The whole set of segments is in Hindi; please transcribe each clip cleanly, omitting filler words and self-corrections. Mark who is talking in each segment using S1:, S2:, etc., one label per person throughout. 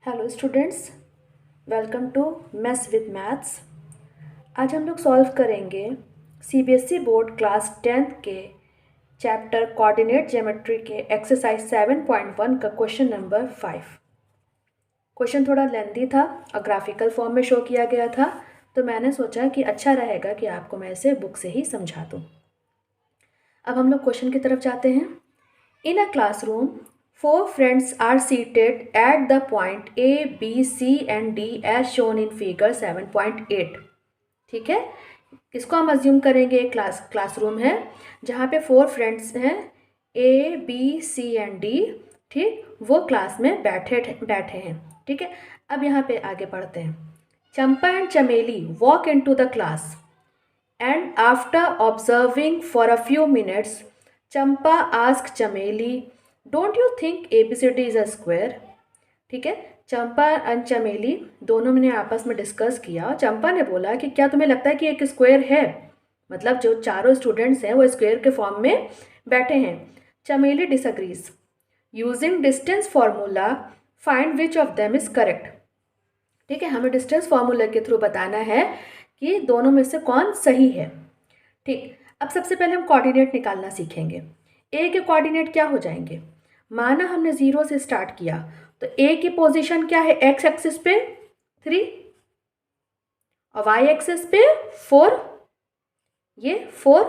S1: Hello students, welcome to maths with maths. आज हम लोग सॉल्व करेंगे सीबीएसई बोर्ड क्लास 10th के चैप्टर कोऑर्डिनेट ज्योमेट्री के एक्सरसाइज 7.1 का क्वेश्चन नंबर 5। क्वेश्चन थोड़ा लेंथी था और ग्राफिकल फॉर्म में शो किया गया था, तो मैंने सोचा कि अच्छा रहेगा कि आपको मैं इसे बुक से ही समझा दूँ। अब हम लोग क्वेश्चन की तरफ जाते हैं। इन a classroom, 4 friends are seated at the point A, B, C and D as shown in figure 7.8। ठीक है, इसको हम अज्यूम करेंगे एक क्लासरूम है जहाँ पे 4 फ्रेंड्स हैं A, B, C and D। ठीक, वो क्लास में बैठे हैं। ठीक है, अब यहाँ पे आगे पढ़ते हैं। चंपा एंड चमेली walk into the class and after observing for a few minutes, Champa asked Chameli, "Don't you think ABCD is a square?" ठीक है, चंपा एंड चमेली दोनों ने आपस में डिस्कस किया और चंपा ने बोला कि क्या तुम्हें लगता है कि एक स्क्वायर है? मतलब जो चारों स्टूडेंट्स हैं वो स्क्वायर के फॉर्म में बैठे हैं। Chameli disagrees. Using distance formula find which of them is correct. ठीक है, हमें डिस्टेंस फॉर्मूला के थ्रू बताना है कि दोनों में से कौन सही है। ठीक, अब सबसे पहले हम कोऑर्डिनेट निकालना सीखेंगे। ए के कोऑर्डिनेट क्या हो जाएंगे? माना हमने 0 से स्टार्ट किया तो ए की पोजीशन क्या है? एक्स एक्सिस पे 3 और वाई एक्सिस पे 4, ये 4।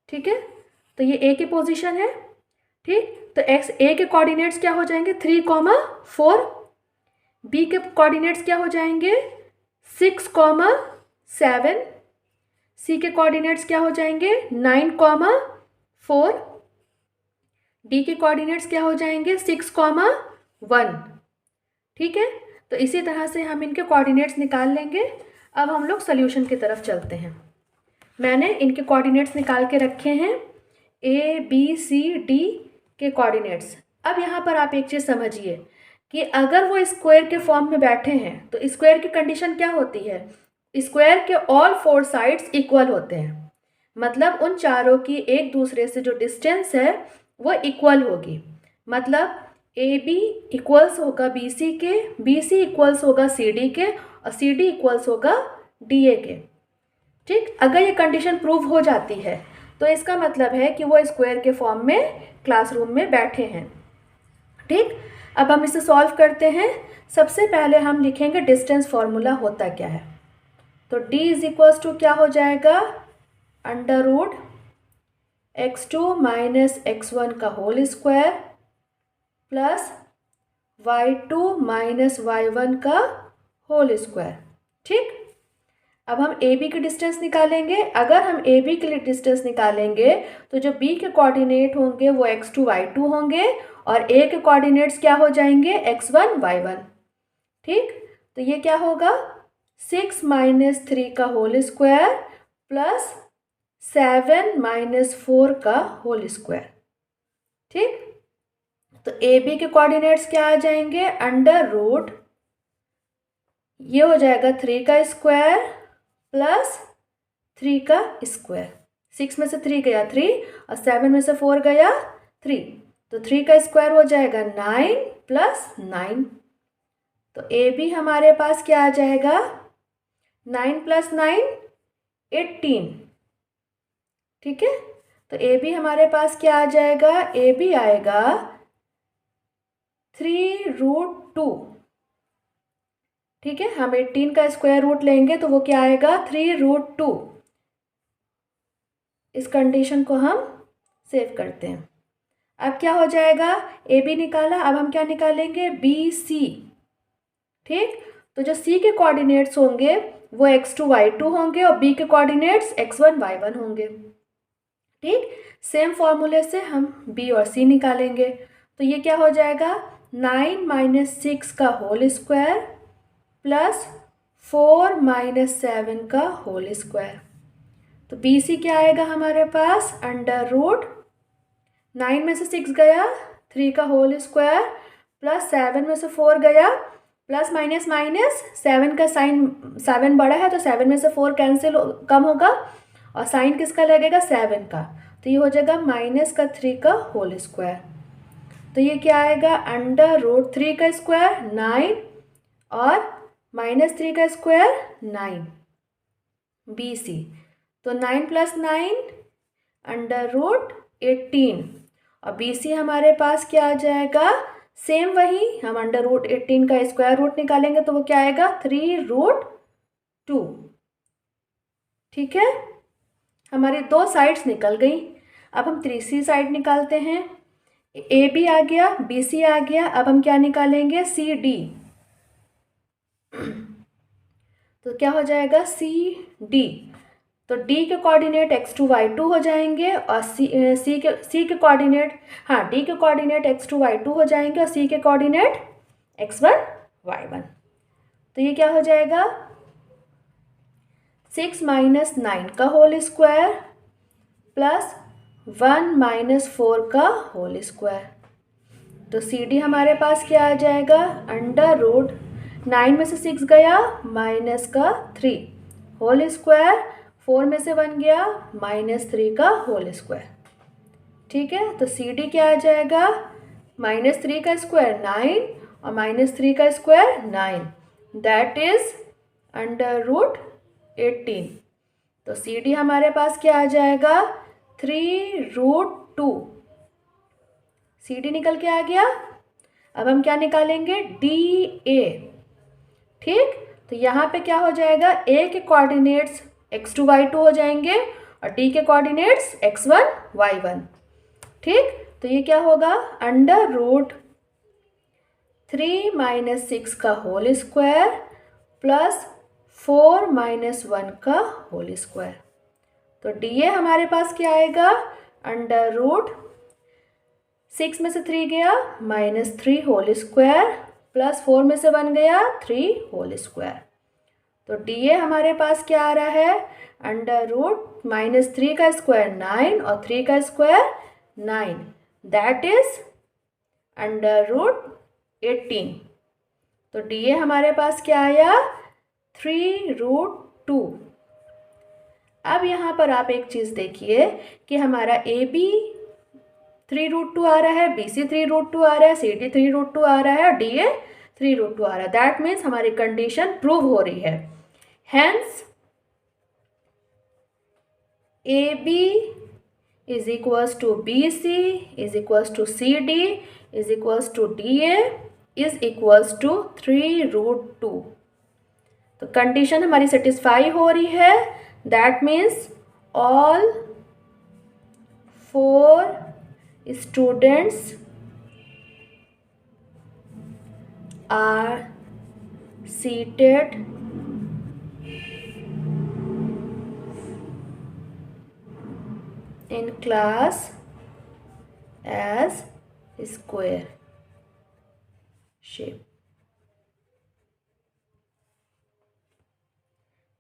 S1: ठीक है, तो ये ए की पोजीशन है। ठीक, तो एक्स ए के कोऑर्डिनेट्स क्या हो जाएंगे? 3, 4। बी के कोऑर्डिनेट्स क्या हो जाएंगे? 6, 7। सी के कोऑर्डिनेट्स क्या हो जाएंगे? 9, 4। डी के कोऑर्डिनेट्स क्या हो जाएंगे? 6, 1। ठीक है, तो इसी तरह से हम इनके कोऑर्डिनेट्स निकाल लेंगे। अब हम लोग सोल्यूशन की तरफ चलते हैं। मैंने इनके कोऑर्डिनेट्स निकाल के रखे हैं, ए बी सी डी के कोऑर्डिनेट्स। अब यहाँ पर आप एक चीज़ समझिए कि अगर वो स्क्वायर के फॉर्म में बैठे हैं तो स्क्वायर की कंडीशन क्या होती है? स्क्वायर के ऑल 4 साइड्स इक्वल होते हैं, मतलब उन चारों की एक दूसरे से जो डिस्टेंस है वो इक्वल होगी। मतलब ए बी इक्वल्स होगा बी सी के, बी सी इक्वल्स होगा सी डी के और सी डी इक्वल्स होगा डी ए के। ठीक, अगर ये कंडीशन प्रूव हो जाती है तो इसका मतलब है कि वो स्क्वायर के फॉर्म में क्लासरूम में बैठे हैं। ठीक, अब हम इसे सॉल्व करते हैं। सबसे पहले हम लिखेंगे डिस्टेंस फॉर्मूला होता क्या है। तो d इज इक्वल्स टू क्या हो जाएगा? Under root x2 minus x1 का whole square plus y2 minus y1 का होल स्क्वायर। ठीक, अब हम ए बी की डिस्टेंस निकालेंगे। अगर हम ए बी के लिए डिस्टेंस निकालेंगे तो जो बी के कोऑर्डिनेट होंगे वो x2 y2 होंगे और ए के कोऑर्डिनेट्स क्या हो जाएंगे? x1 y1। ठीक, तो ये क्या होगा? 6 माइनस 3 का होल स्क्वायर प्लस 7 माइनस 4 का होल स्क्वायर। ठीक, तो ए बी के कोऑर्डिनेट्स क्या आ जाएंगे? अंडर रूट, ये हो जाएगा 3 का स्क्वायर प्लस 3 का स्क्वायर। 6 में से 3 गया 3 और 7 में से 4 गया 3, तो 3 का स्क्वायर हो जाएगा 9 प्लस 9। तो ए बी हमारे पास क्या आ जाएगा? 9 प्लस 9 18। ठीक है, तो ए बी हमारे पास क्या आ जाएगा? ए बी आएगा 3√2। ठीक है, हम 18 का स्क्वायर रूट लेंगे तो वो क्या आएगा? 3√2। इस कंडीशन को हम सेव करते हैं। अब क्या हो जाएगा? ए बी निकाला, अब हम क्या निकालेंगे? B C. ठीक, तो जो सी के कोऑर्डिनेट्स होंगे वो x2 y2 होंगे और बी के कोऑर्डिनेट्स x1 y1 होंगे। ठीक, सेम फॉर्मूले से हम बी और सी निकालेंगे। तो ये क्या हो जाएगा? 9 माइनस 6 का होल स्क्वायर प्लस 4 माइनस 7 का होल स्क्वायर। तो बी सी क्या आएगा हमारे पास? अंडर रूट 9 में से 6 गया 3 का होल स्क्वायर प्लस 7 में से 4 गया प्लस माइनस माइनस 7 का साइन 7 बड़ा है तो 7 में से 4 कैंसिल कम होगा और साइन किसका लगेगा? 7 का, तो ये हो जाएगा -3 का होल स्क्वायर। तो ये क्या आएगा, √3 का स्क्वायर 9 और -3 का स्क्वायर 9 BC। तो 9 + 9 √18 और BC हमारे पास क्या आ जाएगा, सेम वही, हम √18 का स्क्वायर रूट निकालेंगे तो वो क्या आएगा, 3√2। ठीक है, हमारी 2 साइड्स निकल गई। अब हम तीसरी साइड निकालते हैं। AB आ गया, BC आ गया, अब हम क्या निकालेंगे, CD। तो क्या हो जाएगा, CD। तो D के कोऑर्डिनेट x2 y2 हो जाएंगे और C के कोऑर्डिनेट, हाँ D के कोऑर्डिनेट x2 y2 हो जाएंगे और C के कोऑर्डिनेट x1 y1। तो ये क्या हो जाएगा, 6 - 9 का होल स्क्वायर प्लस 1 - 4 का होल स्क्वायर। तो CD हमारे पास क्या आ जाएगा, √9 में से 6 गया, -3 होल स्क्वायर, 4 में से 1 गया, -3 का होल स्क्वायर। ठीक है, तो CD क्या आ जाएगा, -3 का स्क्वायर 9 और -3 का स्क्वायर 9, दैट इज √18। तो CD हमारे पास क्या आ जाएगा, 3√2। CD निकल के आ गया। अब हम क्या निकालेंगे, DA। ठीक, तो यहाँ पे क्या हो जाएगा, A के कोऑर्डिनेट्स x2 y2 हो जाएंगे और D के कोऑर्डिनेट्स x1 y1। ठीक, तो ये क्या होगा, √3 - 6 का होल स्क्वायर प्लस 4 - 1 का होल स्क्वायर। तो DA हमारे पास क्या आएगा, √6 में से 3 गया, -3 होल स्क्वायर प्लस 4 में से 1 गया, 3 होल स्क्वायर। तो DA हमारे पास क्या आ रहा है, -3 का स्क्वायर 9 और 3 का स्क्वायर 9, दैट इज √18। तो DA हमारे पास क्या आया, 3√2। अब यहाँ पर आप एक चीज़ देखिए कि हमारा AB 3√2 आ रहा है, BC 3√2 आ रहा है, CD 3√2 आ रहा है और DA 3√2 आ रहा है। दैट मीन्स हमारी कंडीशन प्रूव हो रही है। Hence AB is equals to BC is equals to CD is equals to DA is equals to 3√2। तो कंडीशन हमारी सेटिस्फाई हो रही है। That means all 4 students are seated in class as square shape।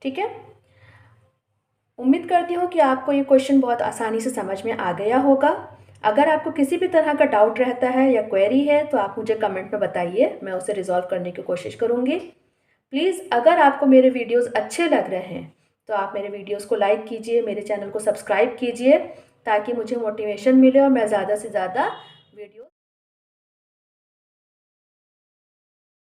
S1: ठीक है, उम्मीद करती हूँ कि आपको ये क्वेश्चन बहुत आसानी से समझ में आ गया होगा। अगर आपको किसी भी तरह का डाउट रहता है या क्वेरी है तो आप मुझे कमेंट में बताइए, मैं उसे रिजॉल्व करने की कोशिश करूँगी। प्लीज़ अगर आपको मेरे वीडियोस अच्छे लग रहे हैं तो आप मेरे वीडियोस को लाइक कीजिए, मेरे चैनल को सब्सक्राइब कीजिए ताकि मुझे मोटिवेशन मिले और मैं ज़्यादा से ज़्यादा वीडियो